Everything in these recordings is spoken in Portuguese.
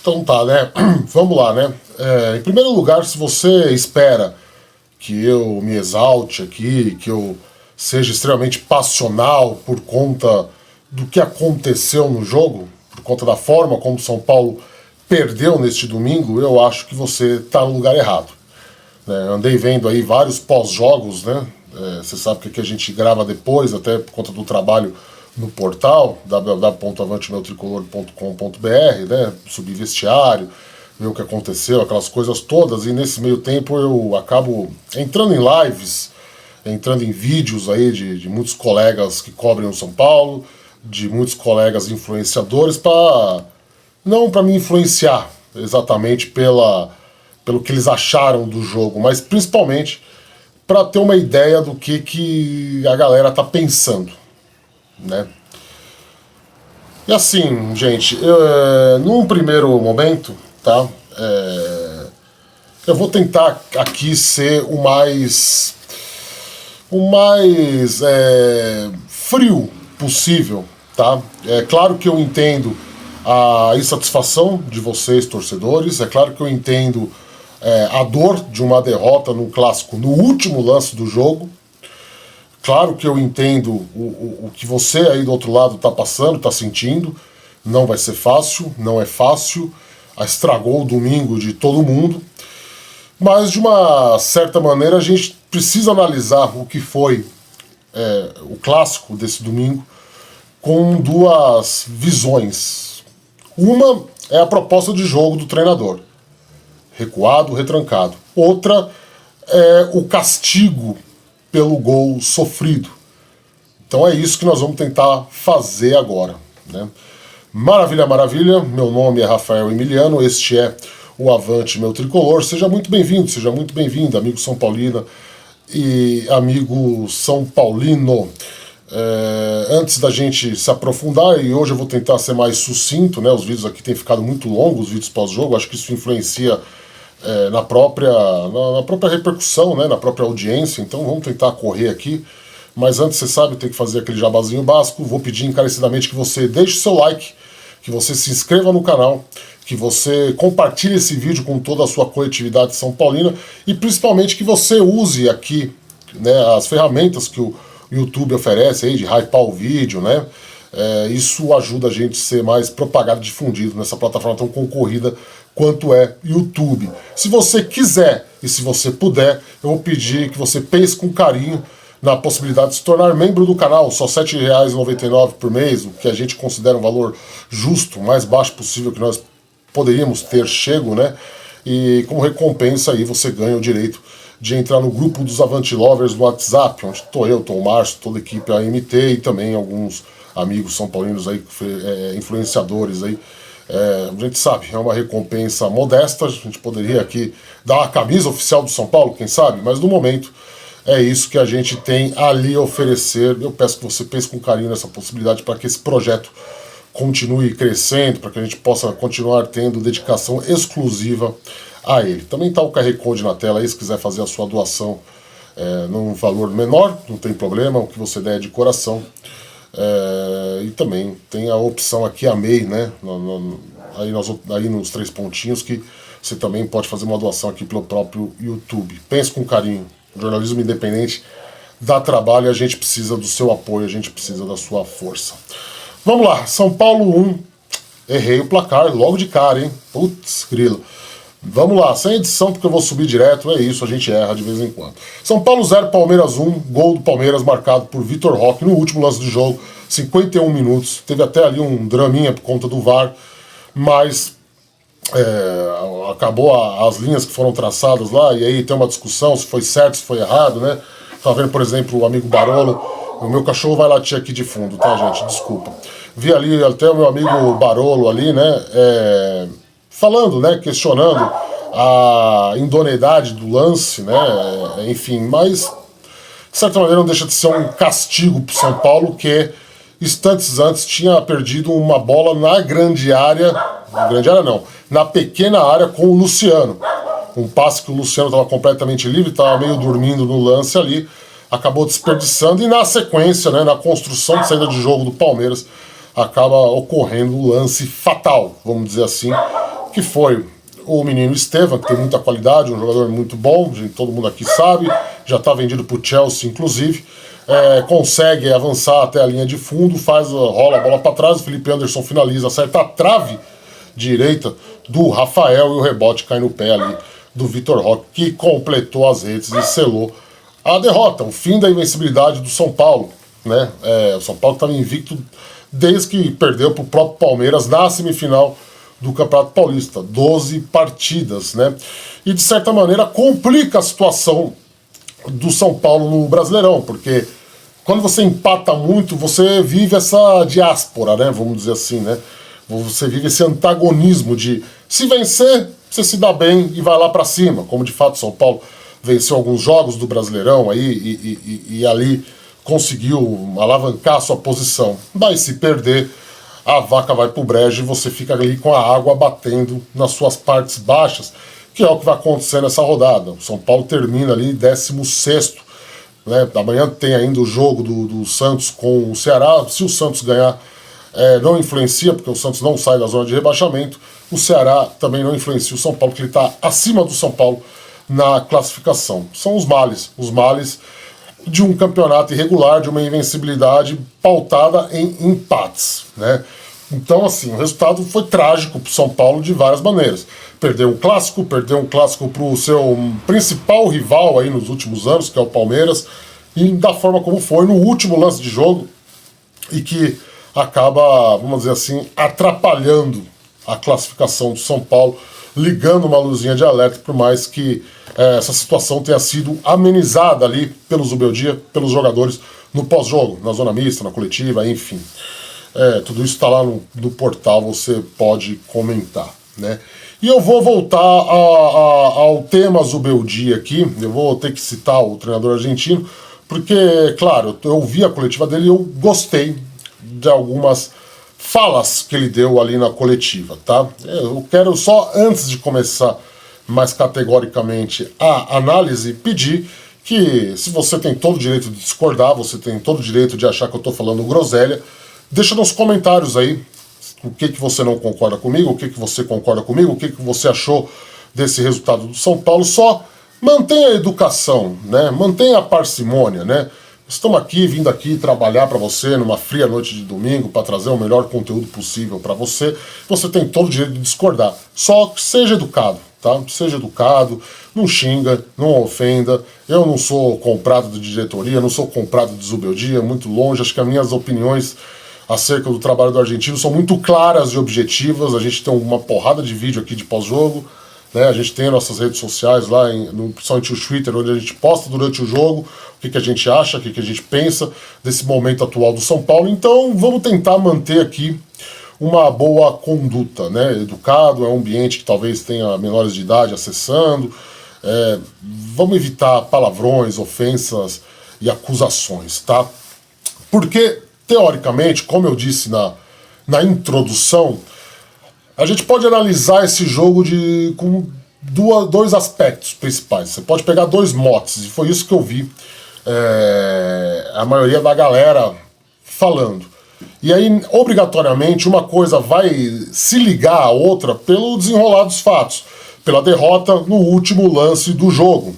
Então tá, né? Vamos lá, né? Em primeiro lugar, se você espera que eu me exalte aqui, que eu seja extremamente passional por conta do que aconteceu no jogo, por conta da forma como São Paulo perdeu neste domingo, eu acho que você está no lugar errado. Andei vendo aí vários pós-jogos, né? Você sabe que aqui a gente grava depois, até por conta do trabalho no portal www.avantemeutricolor.com.br, né? Subir vestiário, ver o que aconteceu, aquelas coisas todas, e nesse meio tempo eu acabo entrando em lives, entrando em vídeos aí de muitos colegas que cobrem o São Paulo, de muitos colegas influenciadores, não para me influenciar exatamente pelo que eles acharam do jogo, mas principalmente para ter uma ideia do que a galera tá pensando, né? E assim, gente, num primeiro momento, tá? Eu vou tentar aqui ser o mais frio possível, tá? É claro que eu entendo a insatisfação de vocês, torcedores, é claro que eu entendo a dor de uma derrota no clássico no último lance do jogo. Claro que eu entendo o que você aí do outro lado está passando, está sentindo. Não vai ser fácil, não é fácil. Estragou o domingo de todo mundo. Mas, de uma certa maneira, a gente precisa analisar o que foi o clássico desse domingo com duas visões. Uma é a proposta de jogo do treinador. Recuado, retrancado. Outra é o castigo pelo gol sofrido. Então é isso que nós vamos tentar fazer agora, né? Maravilha, maravilha. Meu nome é Rafael Emiliano, este é o Avante Meu Tricolor. Seja muito bem-vindo, seja muito bem-vindo, amigo São Paulino e amigo São Paulino. Antes da gente se aprofundar, e hoje eu vou tentar ser mais sucinto, né? Os vídeos aqui têm ficado muito longos, os vídeos pós-jogo, acho que isso influencia na própria repercussão, né? Na própria audiência, então vamos tentar correr aqui. Mas antes, você sabe, tem que fazer aquele jabazinho básico. Vou pedir encarecidamente que você deixe seu like, que você se inscreva no canal, que você compartilhe esse vídeo com toda a sua coletividade São Paulina e principalmente que você use aqui, né, as ferramentas que o YouTube oferece aí de hypar o vídeo, né? Isso ajuda a gente a ser mais propagado, difundido nessa plataforma tão concorrida quanto é YouTube. Se você quiser e se você puder, eu vou pedir que você pense com carinho na possibilidade de se tornar membro do canal, só R$ 7,99 por mês, o que a gente considera um valor justo, o mais baixo possível que nós poderíamos ter chego, né? E como recompensa aí você ganha o direito de entrar no grupo dos Avante Lovers no WhatsApp, onde estou eu, estou o Márcio, toda a equipe AMT e também alguns amigos são paulinos aí, influenciadores aí. A gente sabe, é uma recompensa modesta, a gente poderia aqui dar uma camisa oficial do São Paulo, quem sabe, mas no momento é isso que a gente tem ali a oferecer. Eu peço que você pense com carinho nessa possibilidade para que esse projeto continue crescendo, para que a gente possa continuar tendo dedicação exclusiva a ele. Também está o QR Code na tela aí, se quiser fazer a sua doação num valor menor, não tem problema, o que você der é de coração. E também tem a opção aqui, a MEI, né? Aí nos 3 pontinhos, que você também pode fazer uma doação aqui pelo próprio YouTube. Pense com carinho. O jornalismo independente dá trabalho e a gente precisa do seu apoio, a gente precisa da sua força. Vamos lá, São Paulo 1. Errei o placar logo de cara, hein? Putz, grilo. Vamos lá, sem edição porque eu vou subir direto, é isso, a gente erra de vez em quando. São Paulo 0, Palmeiras 1, gol do Palmeiras marcado por Vitor Roque no último lance do jogo, 51 minutos. Teve até ali um draminha por conta do VAR, mas acabou as linhas que foram traçadas lá, e aí tem uma discussão se foi certo, se foi errado, né? Tá vendo, por exemplo, o amigo Barolo, o meu cachorro vai latir aqui de fundo, tá, gente? Desculpa. Vi ali até o meu amigo Barolo ali, né? Falando, né? Questionando a idoneidade do lance, né? Enfim, mas de certa maneira não deixa de ser um castigo pro São Paulo, que instantes antes tinha perdido uma bola na grande área não, na pequena área com o Luciano. Um passe que o Luciano estava completamente livre, estava meio dormindo no lance ali, acabou desperdiçando e na sequência, né, na construção de saída de jogo do Palmeiras, acaba ocorrendo o lance fatal, vamos dizer assim, que foi o menino Estevan, que tem muita qualidade, um jogador muito bom, todo mundo aqui sabe, já está vendido para o Chelsea, inclusive, consegue avançar até a linha de fundo, rola a bola para trás, o Felipe Anderson finaliza, acerta a trave direita do Rafael e o rebote cai no pé ali do Vitor Roque, que completou as redes e selou a derrota, o fim da invencibilidade do São Paulo, né? O São Paulo estava invicto desde que perdeu para o próprio Palmeiras na semifinal do Campeonato Paulista, 12 partidas, né? E de certa maneira complica a situação do São Paulo no Brasileirão, porque quando você empata muito, você vive essa diáspora, né? Vamos dizer assim, né? Você vive esse antagonismo de se vencer, você se dá bem e vai lá para cima, como de fato São Paulo venceu alguns jogos do Brasileirão aí e ali conseguiu alavancar a sua posição. Mas se perder, a vaca vai pro brejo e você fica ali com a água batendo nas suas partes baixas, que é o que vai acontecer nessa rodada. O São Paulo termina ali 16º, né? Amanhã tem ainda o jogo do Santos com o Ceará. Se o Santos ganhar, não influencia, porque o Santos não sai da zona de rebaixamento. O Ceará também não influencia o São Paulo, porque ele está acima do São Paulo na classificação. São os males de um campeonato irregular, de uma invencibilidade pautada em empates, né? Então, assim, o resultado foi trágico para o São Paulo de várias maneiras. Perdeu um clássico para o seu principal rival aí nos últimos anos, que é o Palmeiras, e da forma como foi no último lance de jogo, e que acaba, vamos dizer assim, atrapalhando a classificação do São Paulo, ligando uma luzinha de alerta, por mais que essa situação tenha sido amenizada ali pelo Zubeldia, pelos jogadores no pós-jogo, na zona mista, na coletiva, enfim. Tudo isso está lá no portal, você pode comentar, né? E eu vou voltar ao tema Zubeldia aqui, eu vou ter que citar o treinador argentino, porque, claro, eu vi a coletiva dele e eu gostei de algumas falas que ele deu ali na coletiva, tá? Eu quero só, antes de começar mais categoricamente a análise, pedir que, se você tem todo o direito de discordar, você tem todo o direito de achar que eu estou falando groselha, deixa nos comentários aí o que você não concorda comigo, o que você concorda comigo, o que você achou desse resultado do São Paulo. Só mantenha a educação, né? Mantenha a parcimônia, né? Estamos vindo aqui trabalhar para você numa fria noite de domingo para trazer o melhor conteúdo possível para você. Você tem todo o direito de discordar. Só que seja educado, tá? Seja educado, não xinga, não ofenda. Eu não sou comprado de diretoria, não sou comprado de Zubeldia, muito longe. Acho que as minhas opiniões acerca do trabalho do argentino são muito claras e objetivas. A gente tem uma porrada de vídeo aqui de pós-jogo, né? A gente tem nossas redes sociais lá, principalmente o Twitter, onde a gente posta durante o jogo o que a gente acha, o que a gente pensa desse momento atual do São Paulo. Então vamos tentar manter aqui uma boa conduta, né? Educado, é um ambiente que talvez tenha menores de idade acessando. Vamos evitar palavrões, ofensas e acusações, tá? Porque, teoricamente, como eu disse na introdução, a gente pode analisar esse jogo com dois aspectos principais. Você pode pegar dois motes, e foi isso que eu vi a maioria da galera falando. E aí, obrigatoriamente, uma coisa vai se ligar à outra pelo desenrolar dos fatos, pela derrota no último lance do jogo,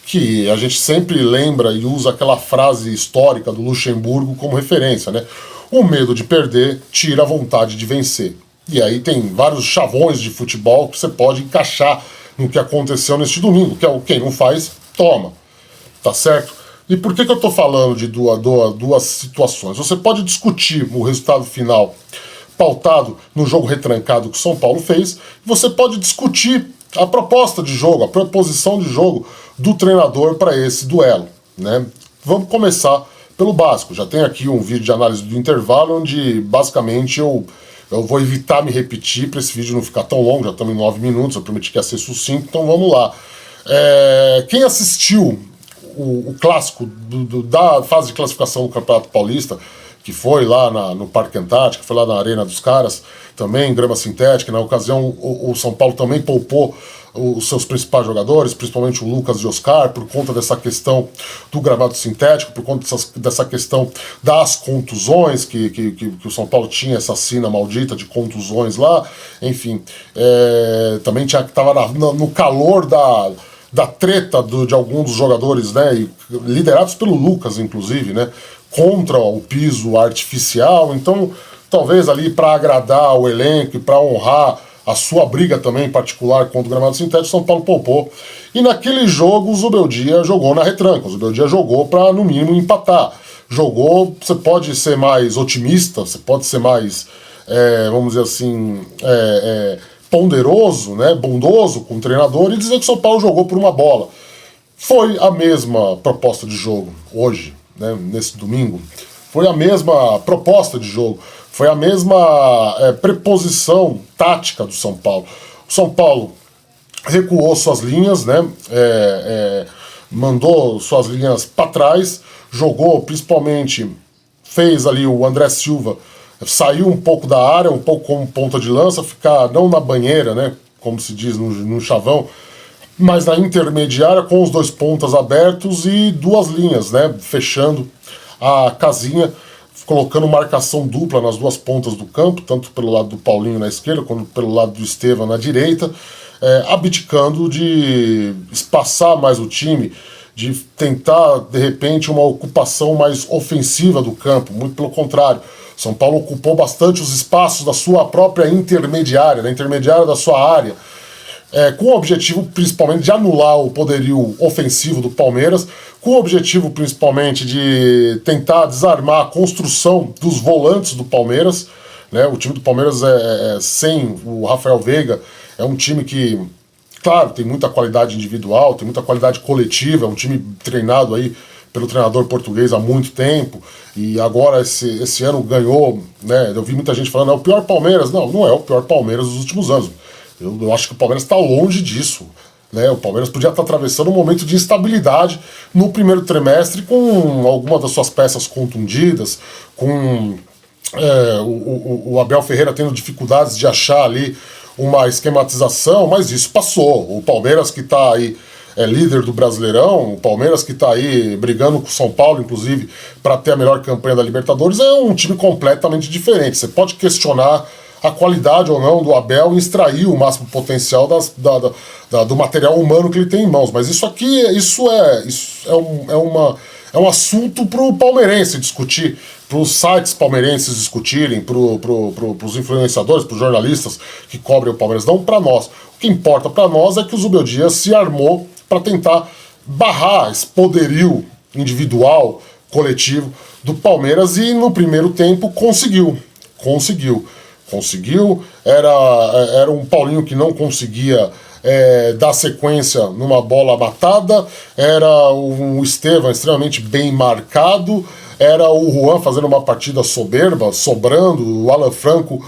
que a gente sempre lembra e usa aquela frase histórica do Luxemburgo como referência, né? O medo de perder tira a vontade de vencer. E aí tem vários chavões de futebol que você pode encaixar no que aconteceu neste domingo, que é o quem não faz, toma. Tá certo? E por que eu tô falando de duas situações? Você pode discutir o resultado final pautado no jogo retrancado que o São Paulo fez, você pode discutir a proposta de jogo, a proposição de jogo do treinador para esse duelo, né? Vamos começar pelo básico. Já tem aqui um vídeo de análise do intervalo, onde basicamente eu vou evitar me repetir para esse vídeo não ficar tão longo, já estamos em 9 minutos, eu prometi que ia ser sucinto, então vamos lá. Quem assistiu o clássico da fase de classificação do Campeonato Paulista, que foi lá no Parque Antártico, foi lá na Arena dos Caras, também grama sintética, na ocasião o São Paulo também poupou os seus principais jogadores, principalmente o Lucas e o Oscar, por conta dessa questão do gramado sintético, por conta dessa questão das contusões, que o São Paulo tinha essa sina maldita de contusões lá, enfim, também estava no calor da treta de alguns dos jogadores, né, liderados pelo Lucas, inclusive, né, contra o piso artificial. Então, talvez ali para agradar o elenco e para honrar a sua briga também em particular contra o gramado sintético, São Paulo poupou. E naquele jogo o Zubeldia jogou na retranca, o Zubeldia jogou para, no mínimo, empatar. Jogou, você pode ser mais otimista, você pode ser mais, vamos dizer assim, ponderoso, né, bondoso com o treinador e dizer que o São Paulo jogou por uma bola. Foi a mesma proposta de jogo hoje, né, nesse domingo. Foi a mesma proposta de jogo. Foi a mesma preposição tática do São Paulo. O São Paulo recuou suas linhas, né, mandou suas linhas para trás, jogou principalmente, fez ali o André Silva, saiu um pouco da área, um pouco como ponta de lança, ficar não na banheira, né, como se diz no chavão, mas na intermediária com os dois pontas abertos e duas linhas, né, fechando a casinha, colocando marcação dupla nas duas pontas do campo, tanto pelo lado do Paulinho na esquerda, quanto pelo lado do Estevam na direita, abdicando de espaçar mais o time, de tentar, de repente, uma ocupação mais ofensiva do campo. Muito pelo contrário, São Paulo ocupou bastante os espaços da sua própria intermediária, da intermediária da sua área, com o objetivo principalmente de anular o poderio ofensivo do Palmeiras, com o objetivo principalmente de tentar desarmar a construção dos volantes do Palmeiras, né? O time do Palmeiras sem o Rafael Veiga é um time que, claro, tem muita qualidade individual, tem muita qualidade coletiva, é um time treinado aí pelo treinador português há muito tempo, e agora esse ano ganhou, né? Eu vi muita gente falando, é o pior Palmeiras. Não é o pior Palmeiras dos últimos anos. Eu acho que o Palmeiras está longe disso, né? O Palmeiras podia estar atravessando um momento de instabilidade no primeiro trimestre, com algumas das suas peças contundidas, com o Abel Ferreira tendo dificuldades de achar ali uma esquematização, mas isso passou. O Palmeiras que está aí líder do Brasileirão, o Palmeiras que está aí brigando com o São Paulo, inclusive, para ter a melhor campanha da Libertadores, é um time completamente diferente. Você pode questionar a qualidade ou não do Abel em extrair o máximo potencial do material humano que ele tem em mãos. Mas isso aqui é um assunto para o palmeirense discutir, para os sites palmeirenses discutirem, para os influenciadores, para os jornalistas que cobrem o Palmeiras, não para nós. O que importa para nós é que o Zubeldia se armou para tentar barrar esse poderio individual, coletivo do Palmeiras, e no primeiro tempo conseguiu. Era um Paulinho que não conseguia dar sequência numa bola matada, era um Estevam extremamente bem marcado, era o Juan fazendo uma partida soberba, sobrando, o Alan Franco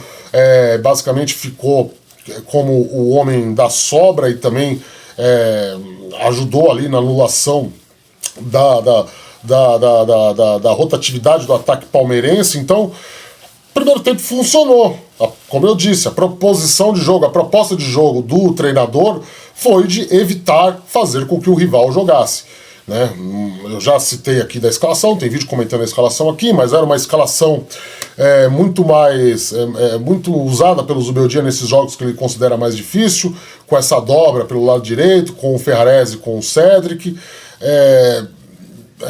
basicamente ficou como o homem da sobra e também ajudou ali na anulação da rotatividade do ataque palmeirense. Então, primeiro tempo funcionou. Como eu disse, a proposição de jogo, a proposta de jogo do treinador foi de evitar fazer com que o rival jogasse, né? Eu já citei aqui da escalação, tem vídeo comentando a escalação aqui, mas era uma escalação muito usada pelo Zubeldia nesses jogos que ele considera mais difícil, com essa dobra pelo lado direito, com o Ferrarese e com o Cédric.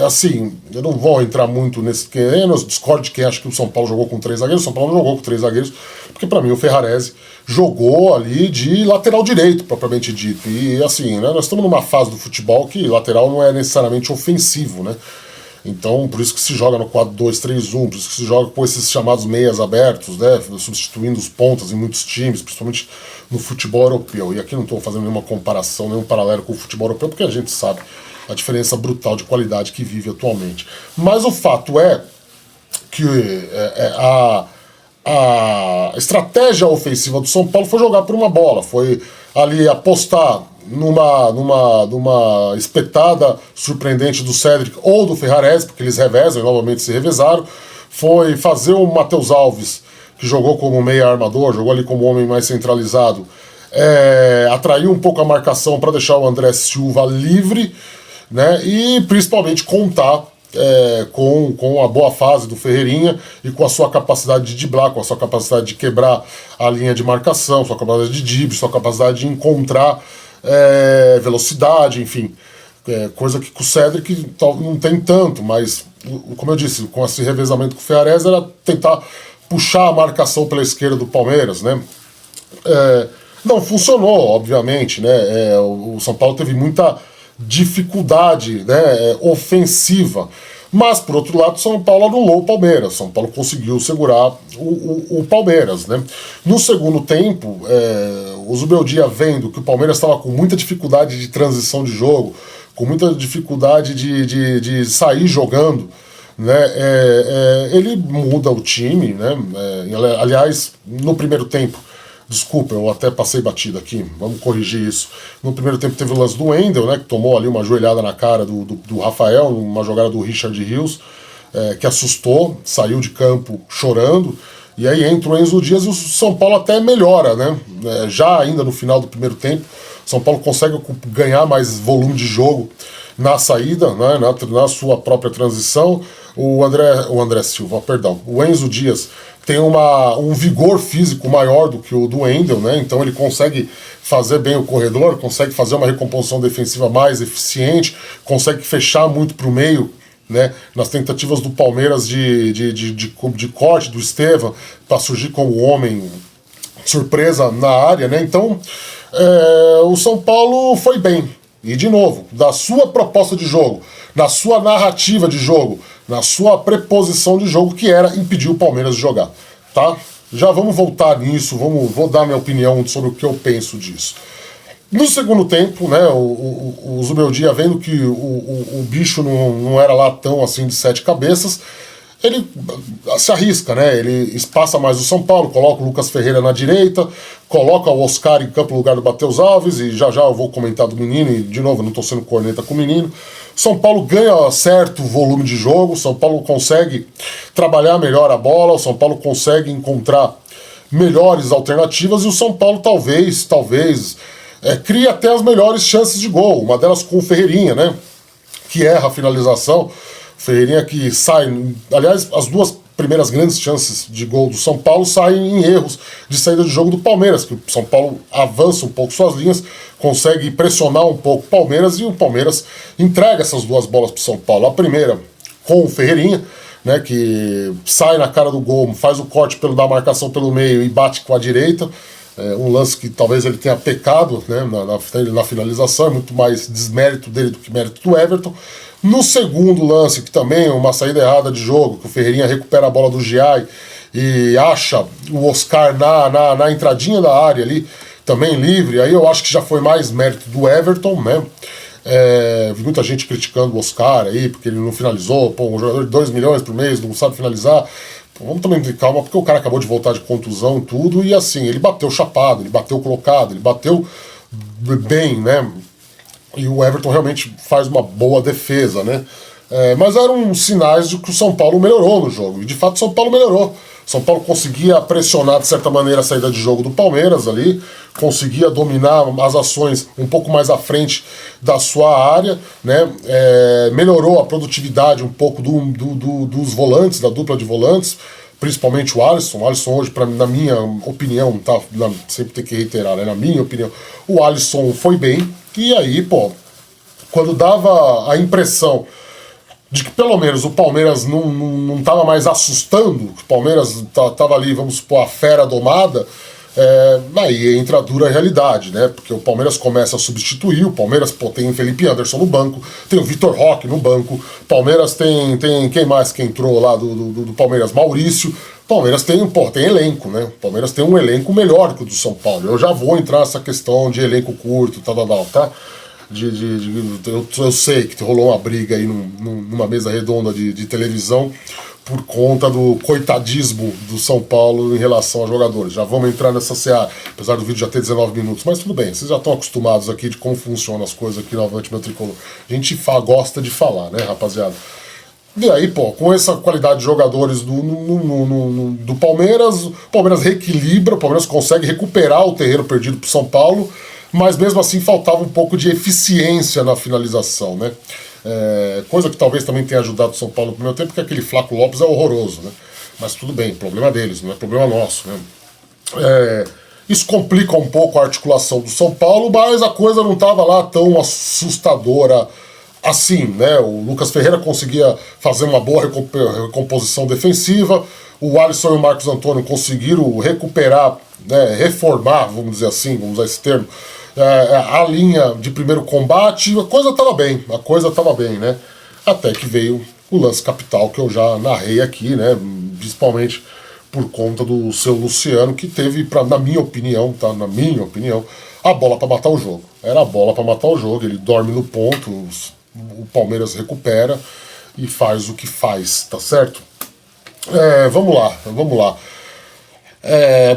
Assim, eu não vou entrar muito nesse querendo, eu discordo de quem acha que o São Paulo jogou com 3 zagueiros. O São Paulo não jogou com 3 zagueiros, porque para mim o Ferrarese jogou ali de lateral direito, propriamente dito. E assim, né, nós estamos numa fase do futebol que lateral não é necessariamente ofensivo, né? Então, por isso que se joga no 4-2-3-1, por isso que se joga com esses chamados meias abertos, né, substituindo os pontas em muitos times, principalmente no futebol europeu. E aqui não estou fazendo nenhuma comparação, nenhum paralelo com o futebol europeu, porque a gente sabe a diferença brutal de qualidade que vive atualmente. Mas o fato é que a estratégia ofensiva do São Paulo foi jogar por uma bola, foi ali apostar numa espetada surpreendente do Cédric ou do Ferrarese, porque eles revezam e novamente se revezaram, foi fazer o Matheus Alves, que jogou como meia armador, jogou ali como homem mais centralizado, atrair um pouco a marcação para deixar o André Silva livre, né? E principalmente contar com a boa fase do Ferreirinha e com a sua capacidade de driblar, com a sua capacidade de quebrar a linha de marcação, sua capacidade de drible, sua capacidade de encontrar velocidade, enfim. Coisa que com o Cedric não tem tanto, mas, como eu disse, com esse revezamento com o Ferrarese era tentar puxar a marcação pela esquerda do Palmeiras, né? Não funcionou, obviamente, né? O São Paulo teve muita dificuldade, né, ofensiva, mas por outro lado São Paulo anulou o Palmeiras. São Paulo conseguiu segurar o Palmeiras, né? No segundo tempo, o Zubeldia, vendo que o Palmeiras estava com muita dificuldade de transição de jogo, com muita dificuldade de sair jogando, né, ele muda o time, né? Aliás, no primeiro tempo, desculpa, eu até passei batido aqui, vamos corrigir isso. No primeiro tempo teve o lance do Wendel, né, que tomou ali uma joelhada na cara do Rafael, uma jogada do Richard Rios, que assustou, saiu de campo chorando, e aí entra o Enzo Dias e o São Paulo até melhora, né? Já ainda no final do primeiro tempo, São Paulo consegue ganhar mais volume de jogo na saída, né, na sua própria transição. O André Silva, perdão, o Enzo Dias tem um vigor físico maior do que o do Wendel, né? Então ele consegue fazer bem o corredor, consegue fazer uma recomposição defensiva mais eficiente, consegue fechar muito para o meio, né? Nas tentativas do Palmeiras de corte do Estevam para surgir como homem surpresa na área, né? Então o São Paulo foi bem. E, de novo, da sua proposta de jogo, na sua narrativa de jogo, na sua preposição de jogo, que era impedir o Palmeiras de jogar, tá? Já vamos voltar nisso, vou dar minha opinião sobre o que eu penso disso. No segundo tempo, né, o Zubeldia, vendo que o bicho não era lá tão assim de 7 cabeças, ele se arrisca, né? Ele espaça mais o São Paulo, coloca o Lucas Ferreira na direita, coloca o Oscar em campo no lugar do Matheus Alves, e já eu vou comentar do menino, e de novo, eu não estou sendo corneta com o menino. São Paulo ganha certo volume de jogo, São Paulo consegue trabalhar melhor a bola, o São Paulo consegue encontrar melhores alternativas, e o São Paulo talvez cria até as melhores chances de gol, uma delas com o Ferreirinha, né? Que erra a finalização. Ferreirinha que sai, aliás, as duas primeiras grandes chances de gol do São Paulo saem em erros de saída de jogo do Palmeiras, que o São Paulo avança um pouco suas linhas, consegue pressionar um pouco o Palmeiras, e o Palmeiras entrega essas duas bolas para o São Paulo. A primeira com o Ferreirinha, né, que sai na cara do gol, faz o corte da marcação pelo meio e bate com a direita. Um lance que talvez ele tenha pecado, né, na finalização, é muito mais desmérito dele do que mérito do Everton. No segundo lance, que também é uma saída errada de jogo, que o Ferreirinha recupera a bola do Giai e acha o Oscar na entradinha da área ali, também livre, aí eu acho que já foi mais mérito do Everton, né? Vi muita gente criticando o Oscar aí, porque ele não finalizou, um jogador de 2 milhões por mês, não sabe finalizar. Vamos também ter calma, porque o cara acabou de voltar de contusão e tudo, e assim, ele bateu chapado, ele bateu colocado, ele bateu bem, né? E o Everton realmente faz uma boa defesa, né? Mas eram sinais de que o São Paulo melhorou no jogo, e de fato o São Paulo melhorou. São Paulo conseguia pressionar de certa maneira a saída de jogo do Palmeiras ali, conseguia dominar as ações um pouco mais à frente da sua área, né? Melhorou a produtividade um pouco dos volantes, da dupla de volantes, principalmente o Alisson. O Alisson hoje, na minha opinião, tá, sempre tem que reiterar, né? Na minha opinião, o Alisson foi bem, e aí, quando dava a impressão de que pelo menos o Palmeiras não estava mais assustando, o Palmeiras estava ali, vamos supor, a fera domada, aí entra a dura realidade, né? Porque o Palmeiras começa a substituir, o Palmeiras tem o Felipe Anderson no banco, tem o Vitor Roque no banco, o Palmeiras tem quem mais que entrou lá do Palmeiras? Maurício. O Palmeiras tem elenco, né? O Palmeiras tem um elenco melhor que o do São Paulo. Eu já vou entrar nessa questão de elenco curto, tá? Eu sei que rolou uma briga aí numa mesa redonda de televisão por conta do coitadismo do São Paulo em relação aos jogadores. Já vamos entrar nessa seara, apesar do vídeo já ter 19 minutos, mas tudo bem, vocês já estão acostumados aqui de como funcionam as coisas aqui no Avante Meu Tricolor. A gente gosta de falar, né, rapaziada? E aí, pô, com essa qualidade de jogadores do Palmeiras, o Palmeiras reequilibra, o Palmeiras consegue recuperar o terreno perdido pro São Paulo, mas mesmo assim faltava um pouco de eficiência na finalização, né? Coisa que talvez também tenha ajudado o São Paulo no primeiro tempo, porque aquele Flaco Lopes é horroroso, né? Mas tudo bem, problema deles, não é problema nosso, né? Isso complica um pouco a articulação do São Paulo, mas a coisa não estava lá tão assustadora assim, né? O Lucas Ferreira conseguia fazer uma boa recomposição defensiva, o Alisson e o Marcos Antônio conseguiram recuperar, né, reformar, vamos dizer assim, vamos usar esse termo, a linha de primeiro combate. A coisa estava bem, né? Até que veio o lance capital que eu já narrei aqui, né? Principalmente por conta do seu Luciano, que teve, na minha opinião, tá? Na minha opinião, a bola para matar o jogo. Era a bola para matar o jogo, ele dorme no ponto, o Palmeiras recupera e faz o que faz, tá certo? Vamos lá.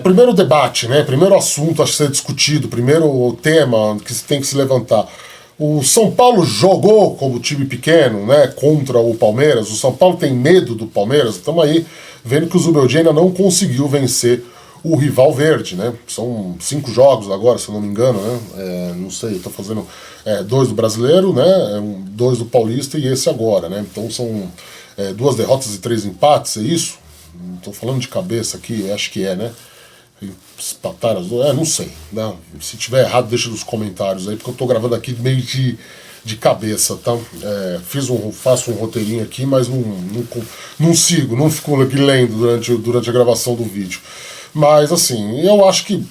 Primeiro debate, né? Primeiro assunto a ser discutido, primeiro tema que tem que se levantar. O São Paulo jogou como time pequeno, né, contra o Palmeiras. O São Paulo tem medo do Palmeiras. Estamos aí vendo que o Zubeldia ainda não conseguiu vencer o rival verde, né? São 5 jogos agora, se eu não me engano, né? Não sei, estou fazendo 2 do Brasileiro, né? 2 do Paulista e esse agora, né? Então são 2 derrotas e 3 empates, é isso? Estou falando de cabeça aqui, acho que né? Empatar as duas, não sei, né? Se tiver errado, deixa nos comentários aí, porque eu estou gravando aqui meio de cabeça, tá? Faço um roteirinho aqui, mas não sigo, não fico aqui lendo durante a gravação do vídeo. Mas assim, eu acho que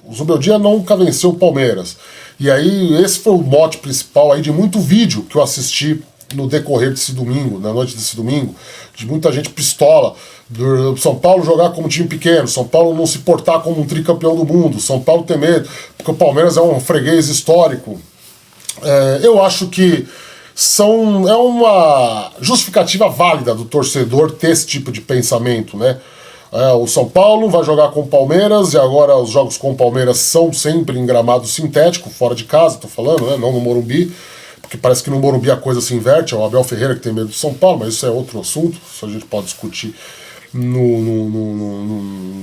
o Zubeldia nunca venceu o Palmeiras. E aí esse foi o mote principal aí de muito vídeo que eu assisti no decorrer desse domingo, na noite desse domingo, de muita gente pistola, do São Paulo jogar como time pequeno, São Paulo não se portar como um tricampeão do mundo, São Paulo ter medo, porque o Palmeiras é um freguês histórico. Eu acho que é uma justificativa válida do torcedor ter esse tipo de pensamento, né? O São Paulo vai jogar com o Palmeiras, e agora os jogos com o Palmeiras são sempre em gramado sintético, fora de casa, tô falando, né? Não no Morumbi, porque parece que no Morumbi a coisa se inverte, é o Abel Ferreira que tem medo do São Paulo, mas isso é outro assunto, isso a gente pode discutir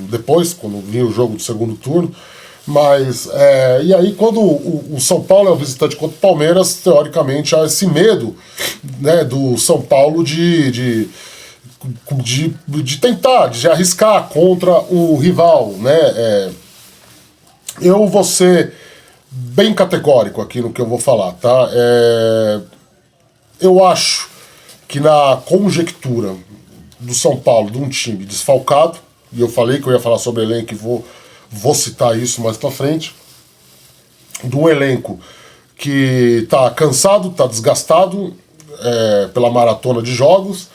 depois, quando vir o jogo do segundo turno. Mas, e aí quando o São Paulo é o visitante contra o Palmeiras, teoricamente há esse medo, né, do São Paulo de tentar, de arriscar contra o rival, né? Eu vou ser bem categórico aqui no que eu vou falar, tá? Eu acho que na conjectura do São Paulo, de um time desfalcado, e eu falei que eu ia falar sobre elenco e vou citar isso mais pra frente, de um elenco que tá cansado, tá desgastado pela maratona de jogos,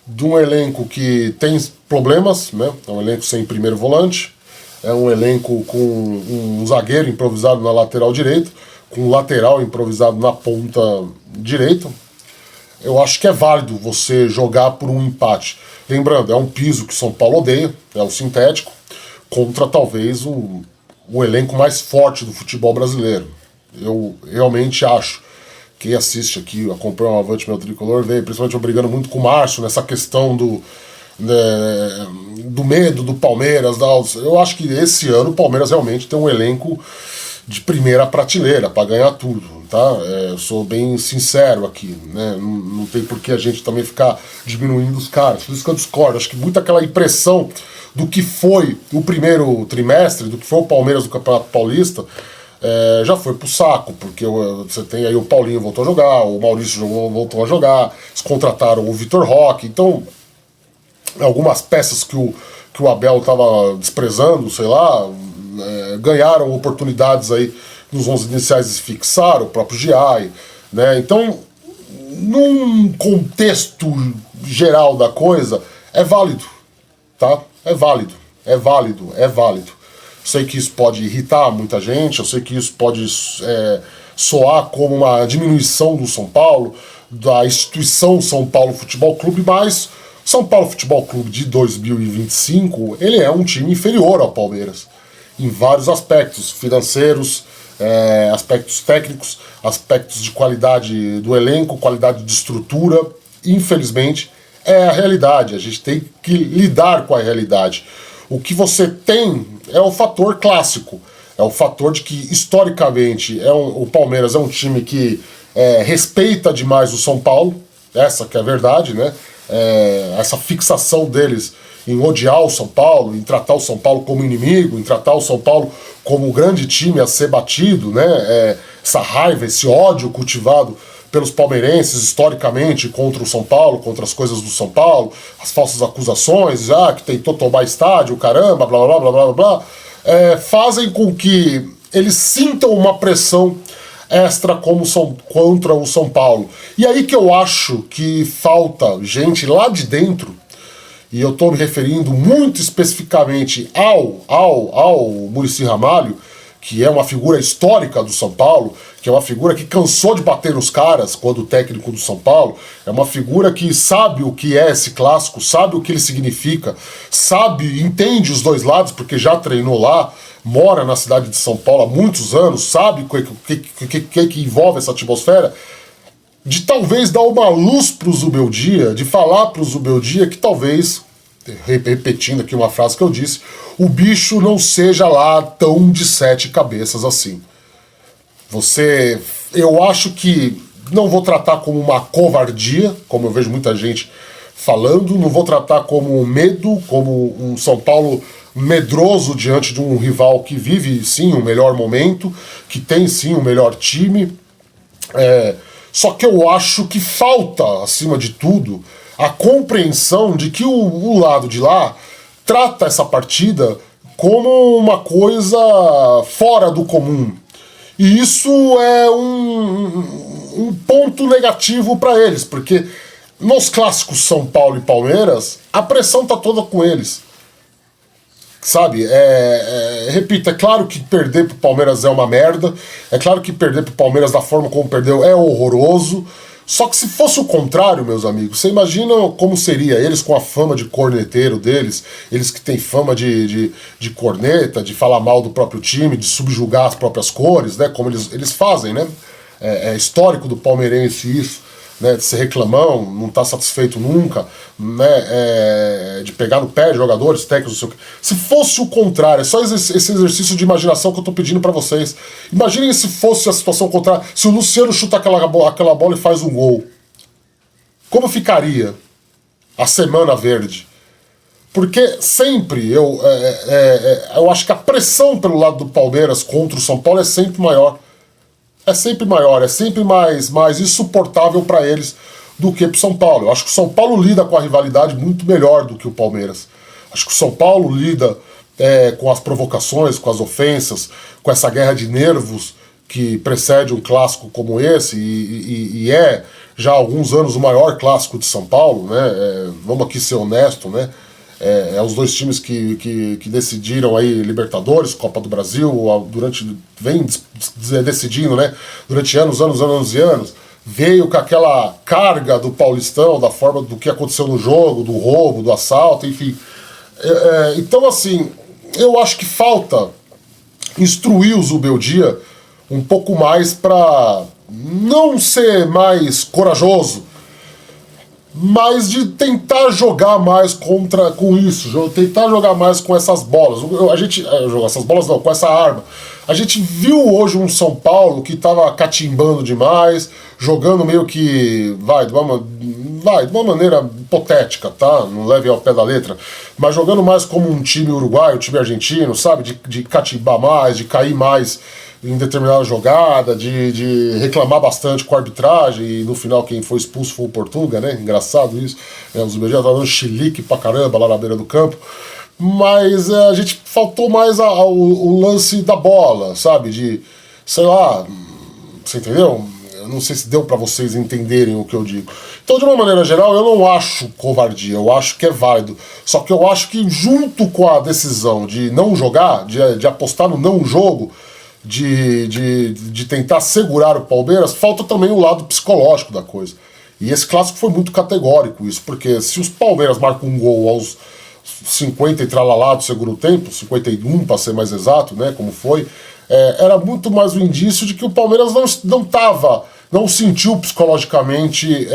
de um elenco que tem problemas, né? É um elenco sem primeiro volante, é um elenco com um zagueiro improvisado na lateral direita, com um lateral improvisado na ponta direita. Eu acho que é válido você jogar por um empate. Lembrando, é um piso que São Paulo odeia, é o sintético, contra talvez o elenco mais forte do futebol brasileiro. Eu realmente acho. Quem assiste aqui, acompanha o Avante Meu Tricolor, veio principalmente brigando muito com o Márcio nessa questão do medo do Palmeiras. Eu acho que esse ano o Palmeiras realmente tem um elenco de primeira prateleira para ganhar tudo, tá? Eu sou bem sincero aqui, né? Não tem por que a gente também ficar diminuindo os caras. Por isso que eu discordo. Acho que muito aquela impressão do que foi o primeiro trimestre, do que foi o Palmeiras do Campeonato Paulista, já foi pro saco, porque você tem aí o Paulinho voltou a jogar, o Maurício voltou a jogar, eles contrataram o Vitor Roque, então algumas peças que o Abel estava desprezando, sei lá, ganharam oportunidades aí nos 11 iniciais e se fixaram, o próprio Giai, né? Então, num contexto geral da coisa, é válido, tá? É válido. Sei que isso pode irritar muita gente, eu sei que isso pode soar como uma diminuição do São Paulo, da instituição São Paulo Futebol Clube, mas São Paulo Futebol Clube de 2025, ele é um time inferior ao Palmeiras, em vários aspectos, financeiros, aspectos técnicos, aspectos de qualidade do elenco, qualidade de estrutura. Infelizmente, é a realidade. A gente tem que lidar com a realidade. O que você tem é o fator clássico. É o fator de que, historicamente, o Palmeiras é um time que respeita demais o São Paulo. Essa que é a verdade, né? Essa fixação deles em odiar o São Paulo, em tratar o São Paulo como inimigo, em tratar o São Paulo como um grande time a ser batido, né? Essa raiva, esse ódio cultivado pelos palmeirenses historicamente contra o São Paulo, contra as coisas do São Paulo, as falsas acusações, que tentou tomar estádio, caramba, blá blá blá blá blá blá, fazem com que eles sintam uma pressão extra contra o São Paulo. E aí que eu acho que falta gente lá de dentro, e eu estou me referindo muito especificamente ao Muricy Ramalho, que é uma figura histórica do São Paulo, que é uma figura que cansou de bater nos caras quando técnico do São Paulo, é uma figura que sabe o que é esse clássico, sabe o que ele significa, entende os dois lados, porque já treinou lá, mora na cidade de São Paulo há muitos anos, sabe o que envolve essa atmosfera, de talvez dar uma luz para o Zubeldia, de falar para o Zubeldia que talvez, repetindo aqui uma frase que eu disse, o bicho não seja lá tão de 7 cabeças assim. Eu acho que não vou tratar como uma covardia, como eu vejo muita gente falando, não vou tratar como medo, como um São Paulo medroso diante de um rival que vive sim o melhor momento, que tem sim o melhor time. Só que eu acho que falta, acima de tudo, a compreensão de que o lado de lá trata essa partida como uma coisa fora do comum. E isso é um ponto negativo para eles, porque nos clássicos São Paulo e Palmeiras, a pressão tá toda com eles. Sabe? Repito, é claro que perder pro Palmeiras é uma merda, é claro que perder pro Palmeiras da forma como perdeu é horroroso, só que se fosse o contrário, meus amigos, você imagina como seria eles com a fama de corneteiro deles, eles que têm fama de corneta, de falar mal do próprio time, de subjugar as próprias cores, né? Como eles fazem, né? É histórico do palmeirense isso, né? De ser reclamão, não estar satisfeito nunca, né? De pegar no pé de jogadores, técnicos, não sei o quê. Se fosse o contrário, é só esse exercício de imaginação que eu estou pedindo para vocês. Imaginem se fosse a situação contrária, se o Luciano chuta aquela bola e faz um gol. Como ficaria a Semana Verde? Porque sempre eu acho que a pressão pelo lado do Palmeiras contra o São Paulo é sempre maior. É sempre maior, é sempre mais insuportável para eles do que para o São Paulo. Eu acho que o São Paulo lida com a rivalidade muito melhor do que o Palmeiras. Acho que o São Paulo lida com as provocações, com as ofensas, com essa guerra de nervos que precede um clássico como esse e é já há alguns anos o maior clássico de São Paulo, né? Vamos aqui ser honesto, né? Os dois times que decidiram aí Libertadores, Copa do Brasil, vem decidindo, né? Durante anos e anos. Veio com aquela carga do Paulistão, da forma do que aconteceu no jogo, do roubo, do assalto, enfim. Então, assim, eu acho que falta instruir o Zubeldia um pouco mais para não ser mais corajoso, mas de tentar jogar mais com isso, tentar jogar mais com essas bolas. Essas bolas não, com essa arma. A gente viu hoje um São Paulo que estava catimbando demais, jogando meio que, de uma maneira hipotética, tá? Não leve ao pé da letra, mas jogando mais como um time uruguaio, um time argentino, sabe? De catimbar mais, de cair mais em determinada jogada, de reclamar bastante com a arbitragem, e no final quem foi expulso foi o Portuga, né? Engraçado isso. O Zubeldia tá dando chilique pra caramba lá na beira do campo. Mas a gente faltou mais o lance da bola, sabe? De, sei lá, você entendeu? Eu não sei se deu pra vocês entenderem o que eu digo. Então, de uma maneira geral, eu não acho covardia, eu acho que é válido. Só que eu acho que junto com a decisão de não jogar, de apostar no não jogo, de tentar segurar o Palmeiras, falta também o lado psicológico da coisa. E esse clássico foi muito categórico isso, porque se os Palmeiras marcam um gol aos 50 e tralalá do segundo tempo, 51 para ser mais exato, né, como foi, era muito mais um indício de que o Palmeiras não sentiu psicologicamente,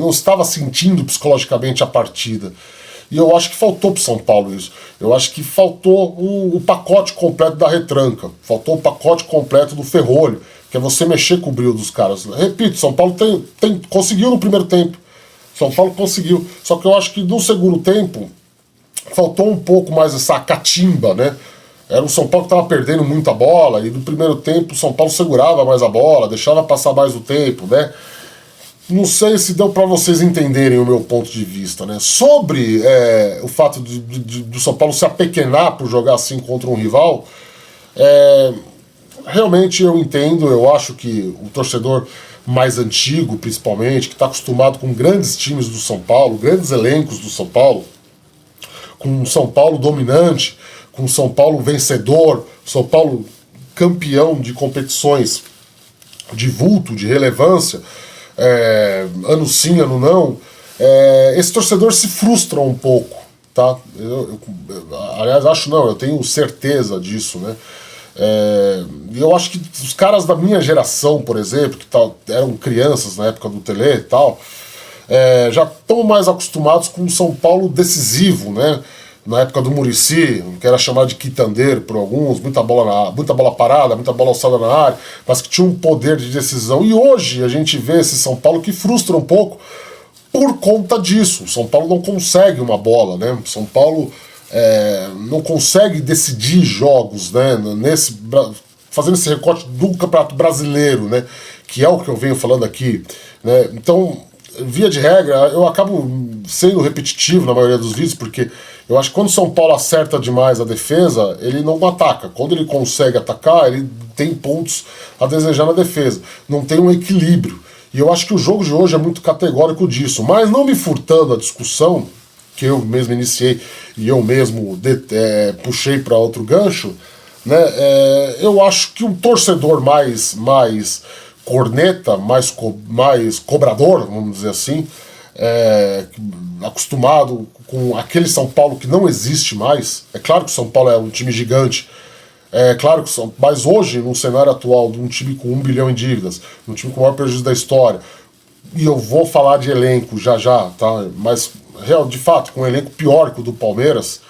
não estava sentindo psicologicamente a partida. E eu acho que faltou pro São Paulo isso. Eu acho que faltou o pacote completo da retranca. Faltou o pacote completo do ferrolho, que é você mexer com o brilho dos caras. Repito, São Paulo conseguiu no primeiro tempo. São Paulo conseguiu. Só que eu acho que no segundo tempo faltou um pouco mais essa catimba, né? Era o São Paulo que estava perdendo muita bola, e no primeiro tempo o São Paulo segurava mais a bola, deixava passar mais o tempo, né? Não sei se deu para vocês entenderem o meu ponto de vista, né? Sobre o fato do São Paulo se apequenar por jogar assim contra um rival, realmente eu entendo, eu acho que o torcedor mais antigo, principalmente, que está acostumado com grandes times do São Paulo, grandes elencos do São Paulo, com um São Paulo dominante, com um São Paulo vencedor, São Paulo campeão de competições de vulto, de relevância, ano sim, ano não, esse torcedor se frustra um pouco, tá? Aliás, eu tenho certeza disso, né? Eu acho que os caras da minha geração, por exemplo, que eram crianças na época do Tele e tal, já estão mais acostumados com o São Paulo decisivo, né? Na época do Muricy, que era chamado de quitandeiro por alguns, muita bola parada, muita bola alçada na área, mas que tinha um poder de decisão. E hoje a gente vê esse São Paulo que frustra um pouco por conta disso. O São Paulo não consegue uma bola, né? O São Paulo não consegue decidir jogos, né? Fazendo esse recorte do Campeonato Brasileiro, né? Que é o que eu venho falando aqui, né? Então, via de regra, eu acabo sendo repetitivo na maioria dos vídeos, porque eu acho que quando o São Paulo acerta demais a defesa, ele não ataca. Quando ele consegue atacar, ele tem pontos a desejar na defesa. Não tem um equilíbrio. E eu acho que o jogo de hoje é muito categórico disso. Mas não me furtando a discussão, que eu mesmo iniciei e eu mesmo puxei para outro gancho, né? Eu acho que um torcedor mais corneta, mais cobrador, vamos dizer assim, acostumado com aquele São Paulo que não existe mais. É claro que o São Paulo é um time gigante, claro que mas hoje, no cenário atual de um time com 1 bilhão em dívidas, um time com o maior prejuízo da história, e eu vou falar de elenco já, tá? Mas de fato, com um elenco pior que o do Palmeiras,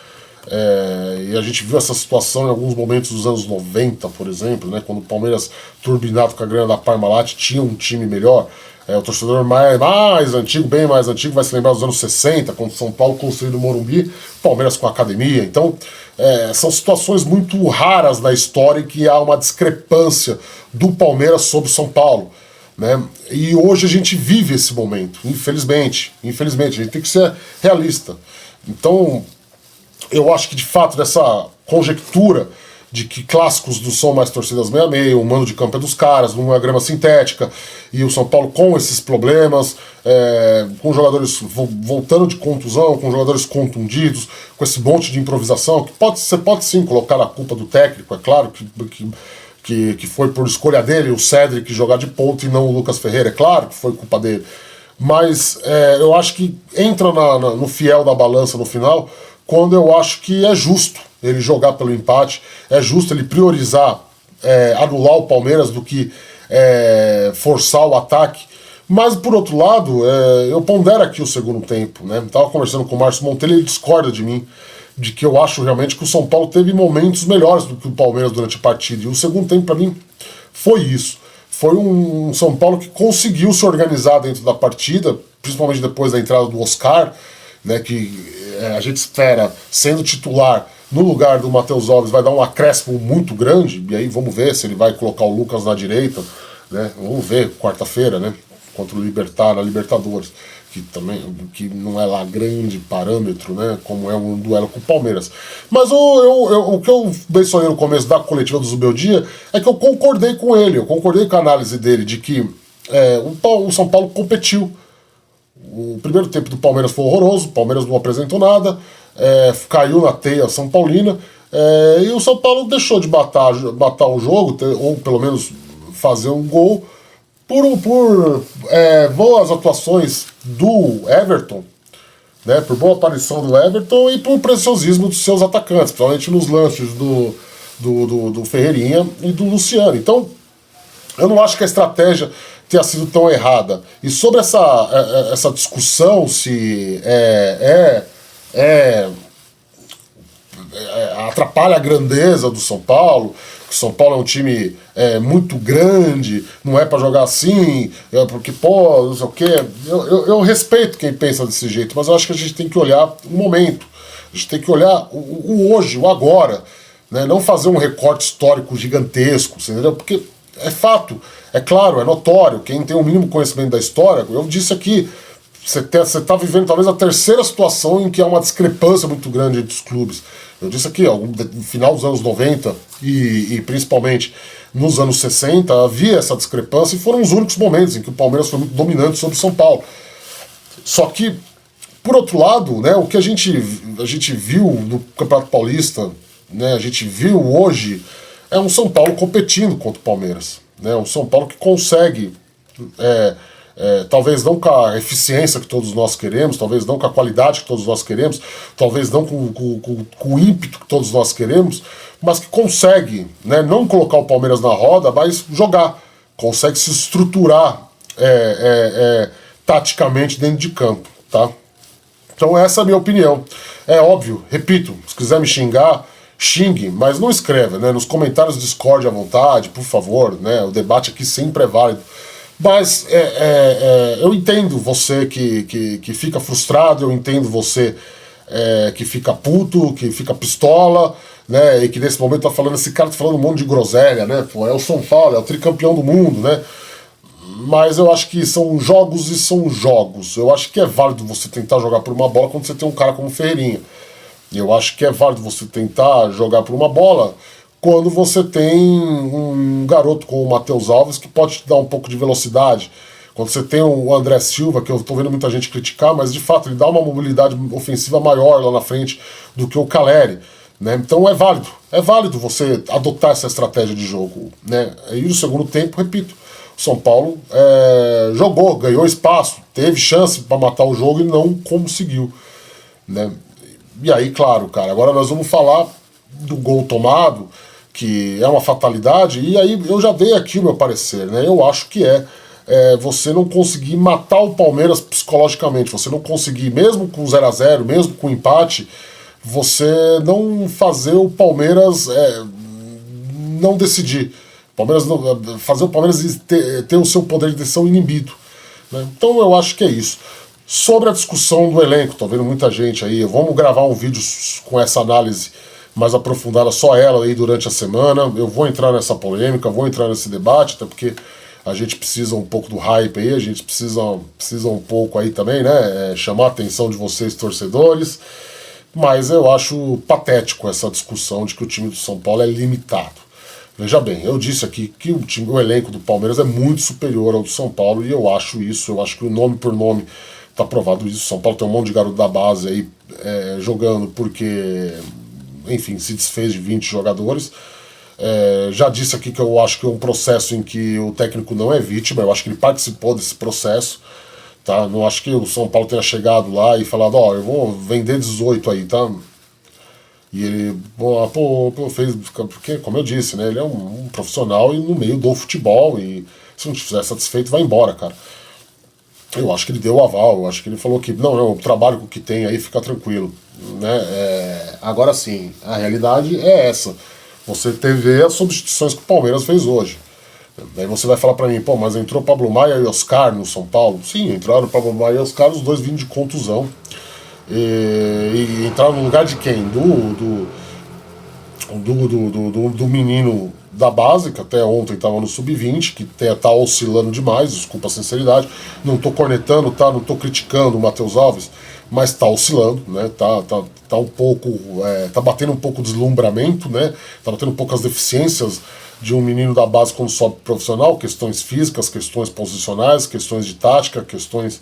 e a gente viu essa situação em alguns momentos dos anos 90, por exemplo, né, quando o Palmeiras, turbinado com a grana da Parmalat, tinha um time melhor. O torcedor mais antigo, bem mais antigo, vai se lembrar dos anos 60, quando o São Paulo construiu o Morumbi, Palmeiras com a academia. Então, são situações muito raras na história em que há uma discrepância do Palmeiras sobre o São Paulo, né? E hoje a gente vive esse momento, infelizmente, a gente tem que ser realista. Então, eu acho que de fato dessa conjectura de que clássicos não são mais torcidas meia meia, o mando de campo é dos caras, não é grama sintética, e o São Paulo com esses problemas, com jogadores voltando de contusão, com jogadores contundidos, com esse monte de improvisação, que você pode sim colocar a culpa do técnico, é claro que foi por escolha dele o Cédric jogar de ponta e não o Lucas Ferreira, é claro que foi culpa dele, mas eu acho que entra no fiel da balança no final, quando eu acho que é justo ele jogar pelo empate, é justo ele priorizar, anular o Palmeiras do que forçar o ataque. Mas, por outro lado, eu pondero aqui o segundo tempo, né? Estava conversando com o Márcio Monteiro, ele discorda de mim, de que eu acho realmente que o São Paulo teve momentos melhores do que o Palmeiras durante a partida. E o segundo tempo, para mim, foi isso. Foi um São Paulo que conseguiu se organizar dentro da partida, principalmente depois da entrada do Oscar, né, que a gente espera, sendo titular no lugar do Matheus Alves, vai dar um acréscimo muito grande, e aí vamos ver se ele vai colocar o Lucas na direita, né? Vamos ver quarta-feira, né, contra o Libertad, na Libertadores, que não é lá grande parâmetro, né, como é um duelo com o Palmeiras. Mas o que eu mencionei no começo da coletiva do Zubeldia é que eu concordei com ele, eu concordei com a análise dele de que o São Paulo competiu. O primeiro tempo do Palmeiras foi horroroso, o Palmeiras não apresentou nada, caiu na teia São Paulina, e o São Paulo deixou de matar o jogo, ou pelo menos fazer um gol, por boas atuações do Everton, né, por boa aparição do Everton e por preciosismo dos seus atacantes, principalmente nos lances do do Ferreirinha e do Luciano. Então, eu não acho que a estratégia tenha sido tão errada. E sobre essa discussão se atrapalha a grandeza do São Paulo, que o São Paulo é um time muito grande, não é para jogar assim, porque, pô, não sei o quê. Eu respeito quem pensa desse jeito, mas eu acho que a gente tem que olhar o momento, a gente tem que olhar o hoje, o agora, né? Não fazer um recorte histórico gigantesco, entendeu? Porque é fato, é claro, é notório, quem tem o mínimo conhecimento da história, eu disse aqui, você está vivendo talvez a terceira situação em que há uma discrepância muito grande entre os clubes. Eu disse aqui, no final dos anos 90 e principalmente nos anos 60, havia essa discrepância e foram os únicos momentos em que o Palmeiras foi muito dominante sobre o São Paulo. Só que, por outro lado, né, o que a gente viu no Campeonato Paulista, né, a gente viu hoje, é um São Paulo competindo contra o Palmeiras. Né, um São Paulo que consegue... talvez não com a eficiência que todos nós queremos, talvez não com a qualidade que todos nós queremos, talvez não com o ímpeto que todos nós queremos, mas que consegue, né, não colocar o Palmeiras na roda, mas jogar, consegue se estruturar taticamente dentro de campo, tá? Então essa é a minha opinião. É óbvio, repito, se quiser me xingar, xingue, mas não escreva, né? Nos comentários discorde à vontade, por favor, né? O debate aqui sempre é válido. Mas eu entendo você que fica frustrado, eu entendo você que fica puto, que fica pistola, né? E que nesse momento tá falando, esse cara tá falando um monte de groselha, né? Pô, é o São Paulo, é o tricampeão do mundo, né? Mas eu acho que são jogos e são jogos. Eu acho que é válido você tentar jogar por uma bola quando você tem um cara como o Ferreirinha. Eu acho que é válido você tentar jogar por uma bola quando você tem um garoto como o Matheus Alves que pode te dar um pouco de velocidade. Quando você tem o André Silva, que eu estou vendo muita gente criticar, mas de fato ele dá uma mobilidade ofensiva maior lá na frente do que o Caleri. Né? Então é válido você adotar essa estratégia de jogo. Né? E no segundo tempo, repito, o São Paulo jogou, ganhou espaço, teve chance para matar o jogo e não conseguiu. Né? E aí, claro, cara, agora nós vamos falar do gol tomado, que é uma fatalidade, e aí eu já dei aqui o meu parecer, né? Eu acho que você não conseguir matar o Palmeiras psicologicamente, você não conseguir, mesmo com 0-0, mesmo com empate, você não fazer o Palmeiras não decidir. Fazer o Palmeiras ter o seu poder de decisão inibido. Né? Então eu acho que é isso. Sobre a discussão do elenco, tô vendo muita gente aí, vamos gravar um vídeo com essa análise mais aprofundada, só ela aí durante a semana. Eu vou entrar nessa polêmica, vou entrar nesse debate, até porque a gente precisa um pouco do hype aí, a gente precisa um pouco aí também, né, chamar a atenção de vocês, torcedores. Mas eu acho patético essa discussão de que o time do São Paulo é limitado. Veja bem, eu disse aqui que o elenco do Palmeiras é muito superior ao do São Paulo, e eu acho isso, eu acho que o nome por nome tá provado isso. São Paulo tem um monte de garoto da base aí jogando porque, enfim, se desfez de 20 jogadores. Já disse aqui que eu acho que é um processo em que o técnico não é vítima, eu acho que ele participou desse processo. Tá? Não acho que o São Paulo tenha chegado lá e falado, eu vou vender 18 aí, tá? E ele, fez, porque, como eu disse, né, ele é um profissional e no meio do futebol, e se não estiver satisfeito, vai embora, cara. Eu acho que ele deu o aval, eu acho que ele falou que, não, o trabalho que tem aí, fica tranquilo. Né? Agora sim, a realidade é essa. Você teve as substituições que o Palmeiras fez hoje. Daí você vai falar pra mim, mas entrou Pablo Maia e Oscar no São Paulo? Sim, entraram Pablo Maia e Oscar, os dois vindo de contusão. E entraram no lugar de quem? Do menino da base, que até ontem estava no sub-20, que tá oscilando demais, desculpa a sinceridade. Não tô cornetando, tá? Não tô criticando o Matheus Alves, mas tá oscilando, né? Tá um pouco. Tá batendo um pouco o deslumbramento, né? Tá batendo um pouco as deficiências de um menino da base quando sobe profissional, questões físicas, questões posicionais, questões de tática, questões,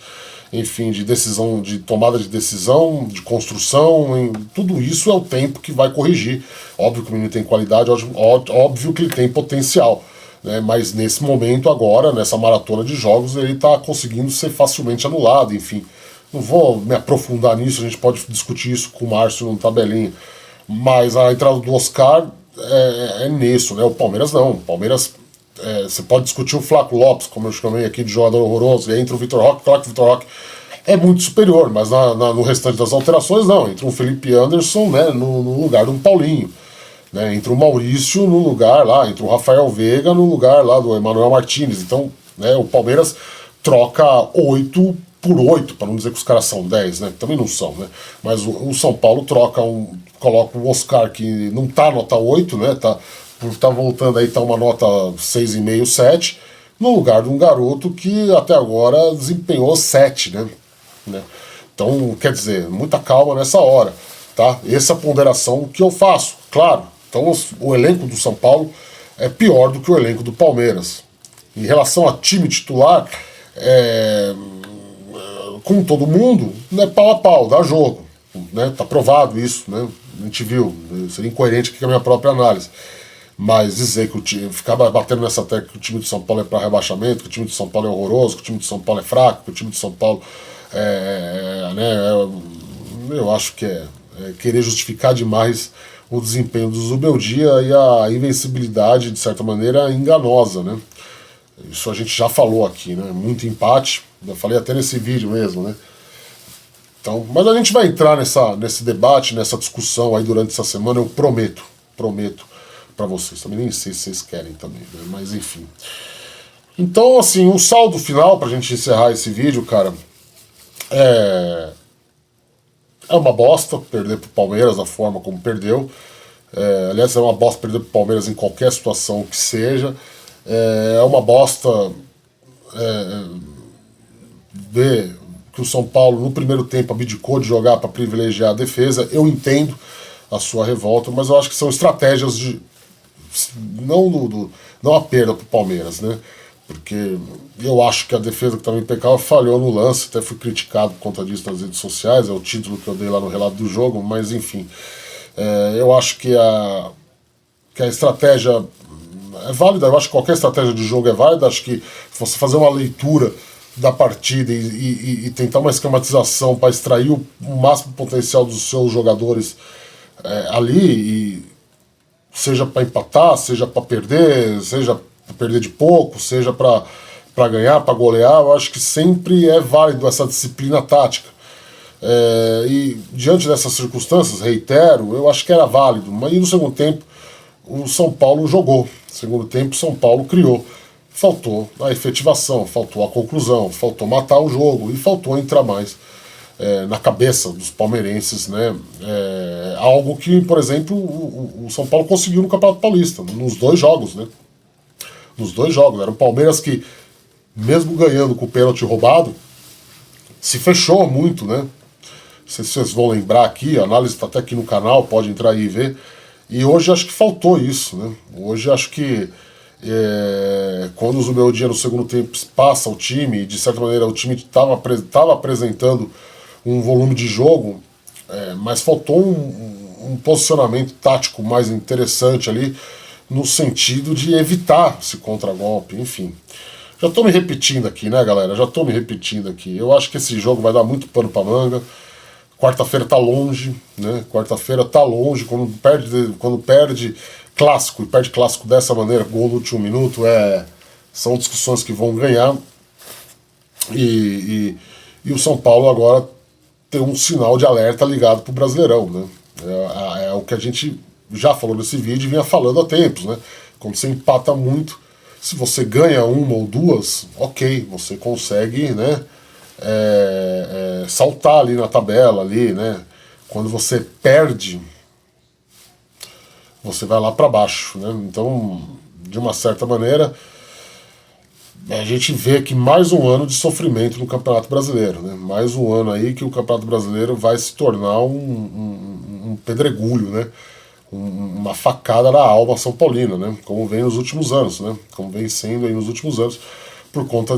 enfim, de decisão, de tomada de decisão, de construção, tudo isso é o tempo que vai corrigir. Óbvio que o menino tem qualidade, óbvio que ele tem potencial, né? Mas nesse momento agora, nessa maratona de jogos, ele está conseguindo ser facilmente anulado, enfim. Não vou me aprofundar nisso, a gente pode discutir isso com o Márcio no tabelinha. Mas a entrada do Oscar é nisso, né? O Palmeiras não. O Palmeiras, você pode discutir o Flaco Lopes, como eu chamei aqui de jogador horroroso, e aí entra o Vitor Roque, claro que o Vitor Roque é muito superior, mas no restante das alterações não. Entra um Felipe Anderson, né, no lugar de um Paulinho. Né, entra o Maurício no lugar lá, entra o Rafael Veiga no lugar lá do Emmanuel Martinez. Então, né, o Palmeiras troca 8 por 8, para não dizer que os caras são 10, né? Também não são, né? Mas o São Paulo coloca o Oscar, que não tá nota 8, né? Tá voltando aí, tá uma nota 6,5, 7, no lugar de um garoto que até agora desempenhou 7, né? Então, quer dizer, muita calma nessa hora, tá? Essa ponderação que eu faço, claro. Então, o elenco do São Paulo é pior do que o elenco do Palmeiras. Em relação a time titular, com todo mundo, né, pau a pau, dá jogo. Né, tá provado isso, né? A gente viu, seria incoerente com a minha própria análise. Mas dizer que o time, ficar batendo nessa tecla que o time de São Paulo é para rebaixamento, que o time de São Paulo é horroroso, que o time de São Paulo é fraco, que o time de São Paulo eu acho que é querer justificar demais o desempenho do Zubeldia e a invencibilidade, de certa maneira, enganosa, né? Isso a gente já falou aqui, né? Muito empate, eu falei até nesse vídeo mesmo, né? Então, mas a gente vai entrar nesse debate, nessa discussão aí durante essa semana, eu prometo para vocês. Também nem sei se vocês querem também, né? Mas enfim. Então, assim, o saldo final, pra gente encerrar esse vídeo, cara, é uma bosta perder pro Palmeiras da forma como perdeu. Aliás, é uma bosta perder pro Palmeiras em qualquer situação que seja. É uma bosta ver que o São Paulo no primeiro tempo abdicou de jogar para privilegiar a defesa. Eu entendo a sua revolta, mas eu acho que são estratégias de não a perda para o Palmeiras, né? Porque eu acho que a defesa que estava impecável falhou no lance, até fui criticado por conta disso nas redes sociais, é o título que eu dei lá no relato do jogo, mas enfim, eu acho que a estratégia é válida, eu acho que qualquer estratégia de jogo é válida, acho que você fazer uma leitura da partida e tentar uma esquematização para extrair o máximo potencial dos seus jogadores ali, e seja para empatar, seja para perder, seja para perder de pouco, seja para ganhar, para golear, eu acho que sempre é válido essa disciplina tática. E diante dessas circunstâncias, reitero, eu acho que era válido, mas no segundo tempo o São Paulo jogou. No segundo tempo, o São Paulo criou. Faltou a efetivação, faltou a conclusão, faltou matar o jogo e faltou entrar mais na cabeça dos palmeirenses, né? Algo que, por exemplo, o São Paulo conseguiu no Campeonato Paulista, nos 2 jogos, né? Nos 2 jogos. Era o Palmeiras que, mesmo ganhando com o pênalti roubado, se fechou muito, né? Não sei se vocês vão lembrar aqui, a análise está até aqui no canal, pode entrar aí e ver. E hoje acho que faltou isso, né? Hoje acho que quando o Zubeldia no segundo tempo passa o time, e de certa maneira o time estava apresentando um volume de jogo, mas faltou um posicionamento tático mais interessante ali, no sentido de evitar esse contragolpe, enfim. Já estou me repetindo aqui, né, galera? Já estou me repetindo aqui. Eu acho que esse jogo vai dar muito pano para manga. Quarta-feira tá longe, né? Quarta-feira tá longe. Quando perde clássico, e perde clássico dessa maneira, gol no último minuto, são discussões que vão ganhar. E o São Paulo agora tem um sinal de alerta ligado pro Brasileirão, né? É o que a gente já falou nesse vídeo e vinha falando há tempos, né? Quando você empata muito, se você ganha uma ou duas, ok, você consegue, né? Saltar ali na tabela, ali, né? Quando você perde, você vai lá para baixo, né? Então, de uma certa maneira, a gente vê que mais um ano de sofrimento no Campeonato Brasileiro, né? Mais um ano aí que o Campeonato Brasileiro vai se tornar um pedregulho, né? Uma facada na alma são paulina, né? Como vem nos últimos anos, né? Como vem sendo aí nos últimos anos, por conta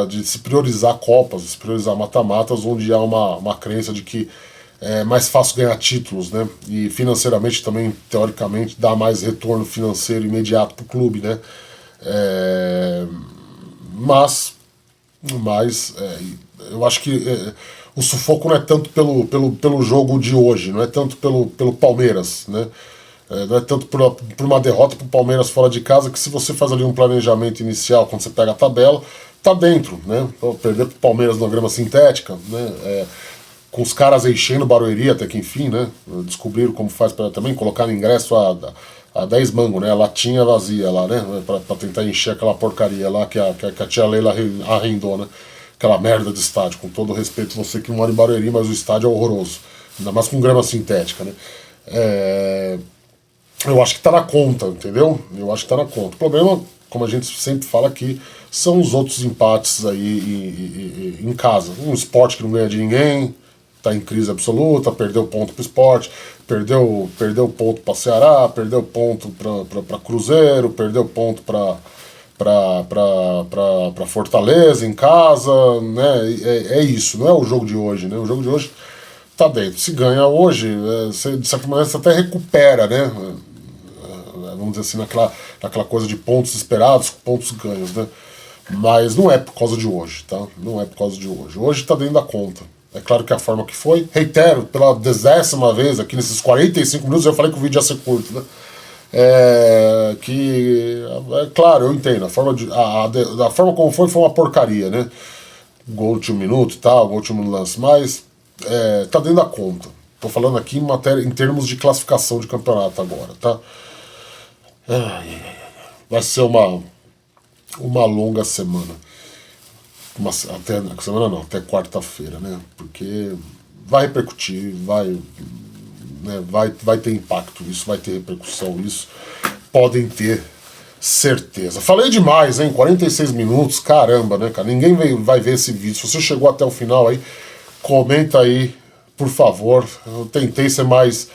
de se priorizar Copas, de se priorizar mata-matas, onde há uma crença de que é mais fácil ganhar títulos, né? E financeiramente também, teoricamente, dá mais retorno financeiro imediato para o clube, né? Mas eu acho que o sufoco não é tanto pelo jogo de hoje, não é tanto pelo Palmeiras, né? Não é tanto por uma derrota pro Palmeiras fora de casa, que se você faz ali um planejamento inicial, quando você pega a tabela, tá dentro, né? Então, perder pro Palmeiras na grama sintética, né? Com os caras enchendo Barueri até que enfim, né? Descobriram como faz para também colocar no ingresso a 10 mangos, né? A latinha vazia lá, né? Pra tentar encher aquela porcaria lá que a tia Leila arrendou, né? Aquela merda de estádio, com todo respeito você que mora em Barueri, mas o estádio é horroroso. Ainda mais com grama sintética, né? Eu acho que tá na conta, entendeu? Eu acho que tá na conta. O problema, como a gente sempre fala aqui, são os outros empates aí em casa. Um Sport que não ganha de ninguém, tá em crise absoluta, perdeu ponto pro Sport, perdeu ponto pra Ceará, perdeu ponto pra Cruzeiro, perdeu ponto pra Fortaleza em casa, né? É isso, não é o jogo de hoje, né? O jogo de hoje tá dentro. Se ganha hoje, você, de certa maneira você até recupera, né? Vamos dizer assim, naquela coisa de pontos esperados, pontos ganhos, né? Mas não é por causa de hoje, tá? Não é por causa de hoje. Hoje tá dentro da conta. É claro que a forma que foi, reitero, pela 10ª vez aqui nesses 45 minutos, eu falei que o vídeo ia ser curto, né? Claro, eu entendo, a forma como foi uma porcaria, né? Gol último minuto e tal, gol último lance, mas tá dentro da conta. Tô falando aqui em termos de classificação de campeonato agora, tá? Vai ser uma longa semana. Até quarta-feira, né? Porque vai repercutir, vai ter impacto, isso vai ter repercussão, isso podem ter certeza. Falei demais, hein? 46 minutos, caramba, né, cara? Ninguém vai ver esse vídeo. Se você chegou até o final aí, comenta aí, por favor. Eu tentei ser mais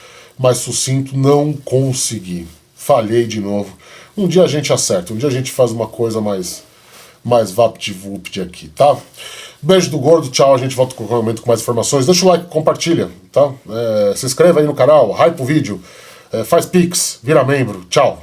sucinto, não consegui. Falhei de novo. Um dia a gente acerta, um dia a gente faz uma coisa mais vapt-vupt aqui, tá? Beijo do gordo, tchau, a gente volta com mais informações. Deixa o like, compartilha, tá? Se inscreva aí no canal, hype o vídeo, faz pix, vira membro, tchau.